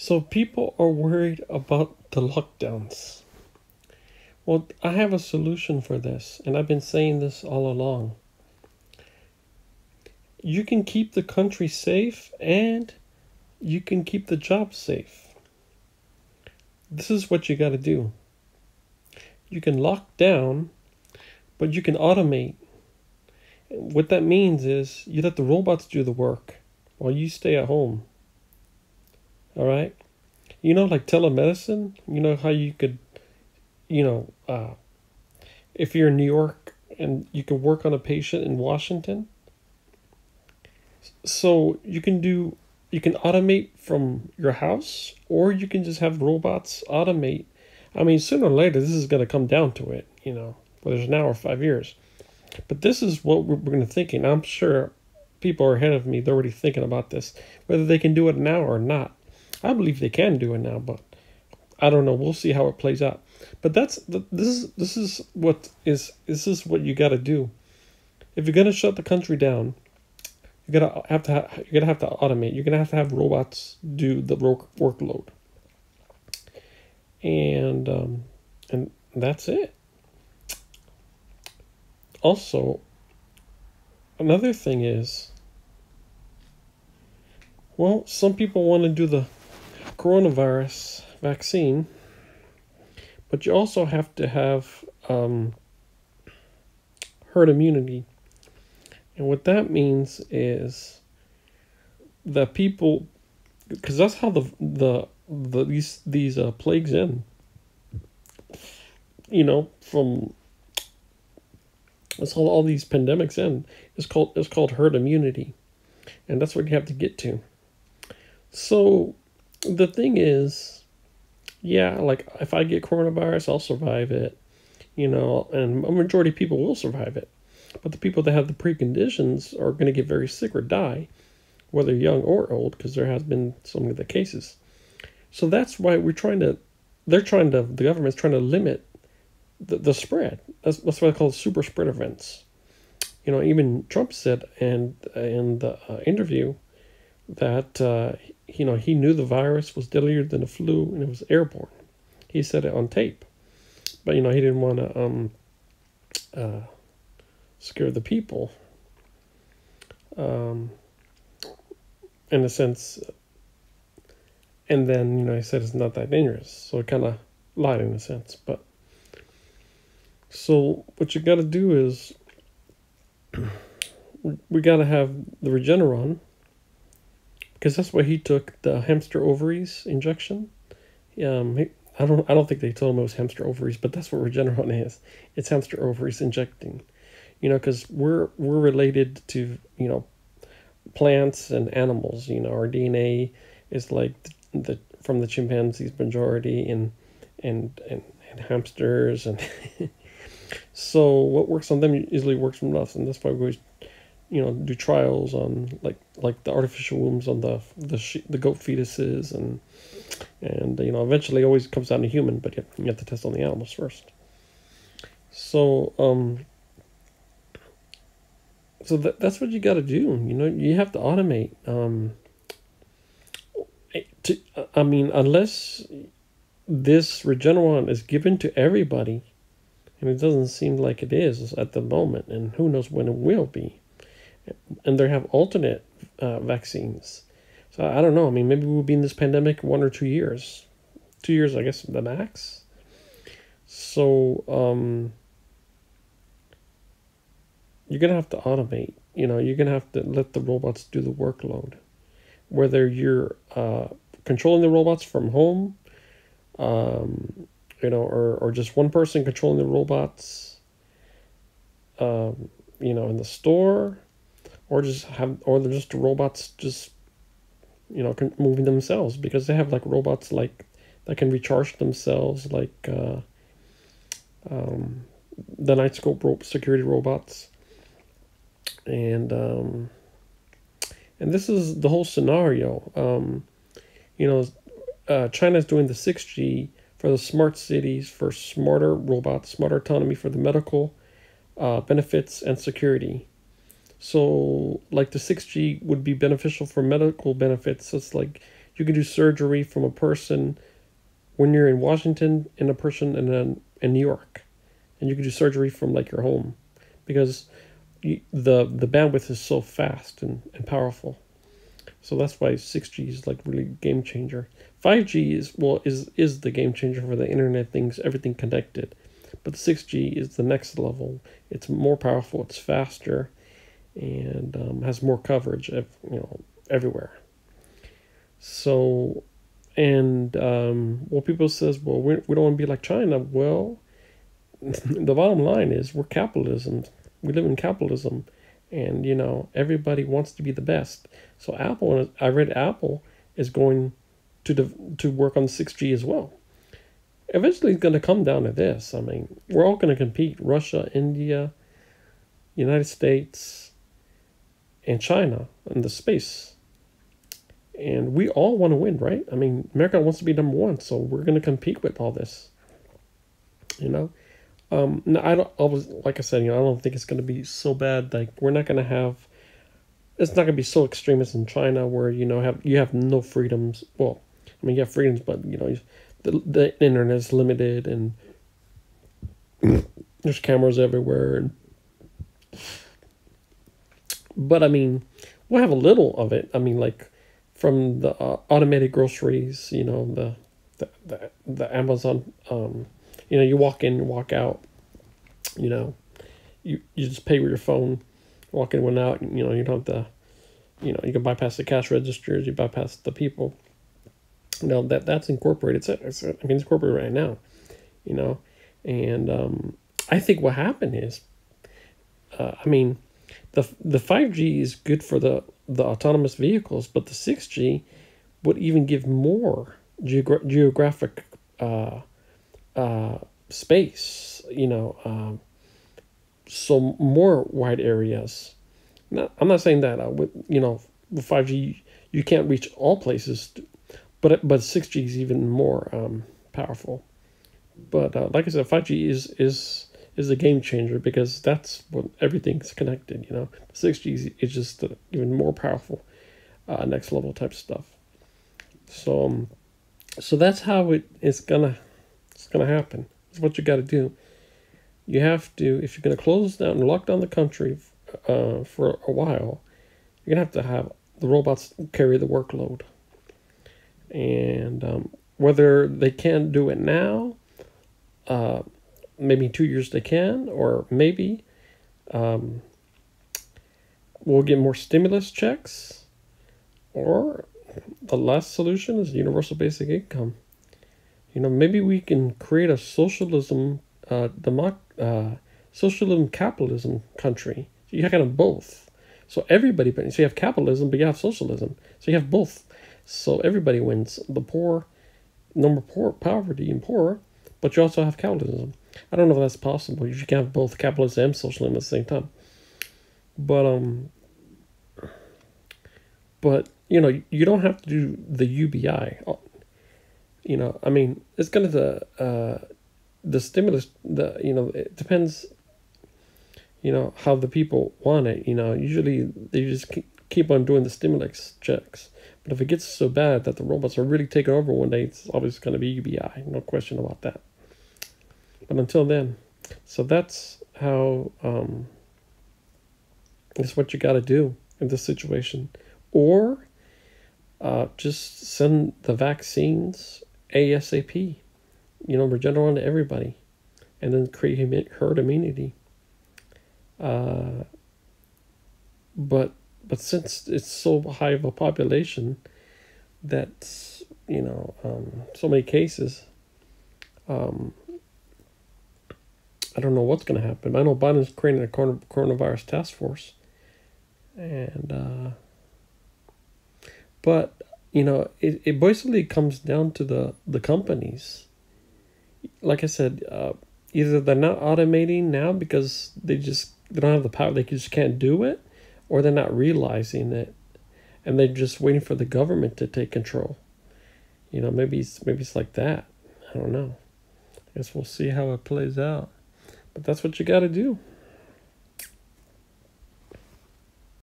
So people are worried about the lockdowns. Well, I have a solution for this, and I've been saying this all along. You can keep the country safe and you can keep the jobs safe. This is what you got to do. You can lock down, but you can automate. What that means is you let the robots do the work while you stay at home. All right? Like telemedicine, how you could, if you're in New York and you can work on a patient in Washington. So you can automate from your house, or you can just have robots automate. I mean, sooner or later, this is going to come down to it, whether it's now or 5 years. But this is what we're going to thinking. I'm sure people are ahead of me. They're already thinking about this, whether they can do it now or not. I believe they can do it now, but I don't know. We'll see how it plays out. But this is what you got to do. If you're gonna shut the country down, you're gonna have to automate. You're gonna have to have robots do the workload, and that's it. Also, another thing is, well, some people want to do the coronavirus vaccine, but you also have to have herd immunity. And what that means is that people, because that's how these plagues end. From that's how all these pandemics end. It's called herd immunity, and that's what you have to get to. So the thing is, yeah, like if I get coronavirus, I'll survive it, and a majority of people will survive it. But the people that have the preconditions are going to get very sick or die, whether young or old, because there has been so many of the cases. So that's why the government's trying to limit the spread. That's what I call super spread events. Even Trump said in the interview that he knew the virus was deadlier than the flu and it was airborne. He said it on tape, but he didn't want to scare the people. In a sense, and then he said it's not that dangerous, so it kind of lied in a sense. But so what you got to do is we got to have the Regeneron, because that's why he took the hamster ovaries injection. I don't think they told him it was hamster ovaries, but that's what Regeneron is. It's hamster ovaries injecting. Because we're related to plants and animals. Our DNA is like the from the chimpanzees majority and hamsters and so what works on them usually works on us, and that's why we always do trials on like the artificial wombs on the goat fetuses and eventually it always comes down to human, but you have to test on the animals first. So So that's what you got to do. You have to automate. Unless this Regeneron is given to everybody, and it doesn't seem like it is at the moment, and who knows when it will be. And they have alternate vaccines. So I don't know. Maybe we'll be in this pandemic 1 or 2 years. 2 years, I guess, the max. So, you're going to have to automate. You're going to have to let the robots do the workload. Whether you're controlling the robots from home, or just one person controlling the robots, in the store, or just the robots just, moving themselves, because they have like robots like that can recharge themselves, like the night scope security robots. And this is the whole scenario. China's doing the 6G for the smart cities, for smarter robots, smart autonomy for the medical benefits and security. So, like the 6G would be beneficial for medical benefits. It's like You can do surgery from a person when you're in Washington and a person in New York, and you can do surgery from like your home, because the bandwidth is so fast and powerful. So that's why 6G is like really game changer. 5G is the game changer for the internet things, everything connected. But the 6G is the next level. It's more powerful, it's faster, and has more coverage, everywhere. So, and people says, well, we don't want to be like China. Well, the bottom line is we're capitalism. We live in capitalism, and everybody wants to be the best. So I read Apple is going to work on 6G as well. Eventually, it's going to come down to this. I mean, we're all going to compete: Russia, India, United States, and China in the space. And we all want to win, right? I mean, America wants to be number one, so we're going to compete with all this. No, I don't. Like I said, I don't think it's going to be so bad. Like, we're not going to have. It's not going to be so extremist in China where you have no freedoms. Well, I mean, you have freedoms, but the internet is limited, and there's cameras everywhere. But I mean, we'll have a little of it. I mean, like from the automated groceries, the Amazon. You walk in, walk out. You just pay with your phone, walk in, one out. You don't have to. You can bypass the cash registers. You bypass the people. That's incorporated. It's incorporated right now. And I think what happened is, the 5G is good for the autonomous vehicles, but the 6G would even give more geographic space, so more wide areas. Now, I'm not saying that with 5G you can't reach all places, but 6G is even more powerful. But like I said, 5G is a game changer because that's what everything's connected. 6G is just even more powerful, next level type stuff. So that's how it's gonna happen. It's what you got to do. You have to, if you're gonna close down and lock down the country for a while, you're gonna have to have the robots carry the workload. And whether they can do it now, maybe in 2 years they can, or maybe we'll get more stimulus checks, or the last solution is universal basic income. Maybe we can create a socialism, socialism capitalism country. You have kind of both. So everybody, so you have capitalism, but you have socialism. So you have both. So everybody wins. The poor, poverty and poor, but you also have capitalism. I don't know if that's possible. You can have both capitalism and socialism at the same time. But you don't have to do the UBI. It's going to the stimulus. It depends. How the people want it. Usually they just keep on doing the stimulus checks. But if it gets so bad that the robots are really taking over one day, it's always going to be UBI. No question about that. But until then, so that's how. It's what you got to do in this situation, or just send the vaccines ASAP. Regenerate to everybody, and then create herd immunity. But since it's so high of a population that so many cases, I don't know what's going to happen. I know Biden's creating a coronavirus task force, and but it basically comes down to the companies. Like I said, either they're not automating now because they don't have the power, they just can't do it, or they're not realizing it, and they're just waiting for the government to take control. Maybe it's like that. I don't know. I guess we'll see how it plays out. But that's what you got to do.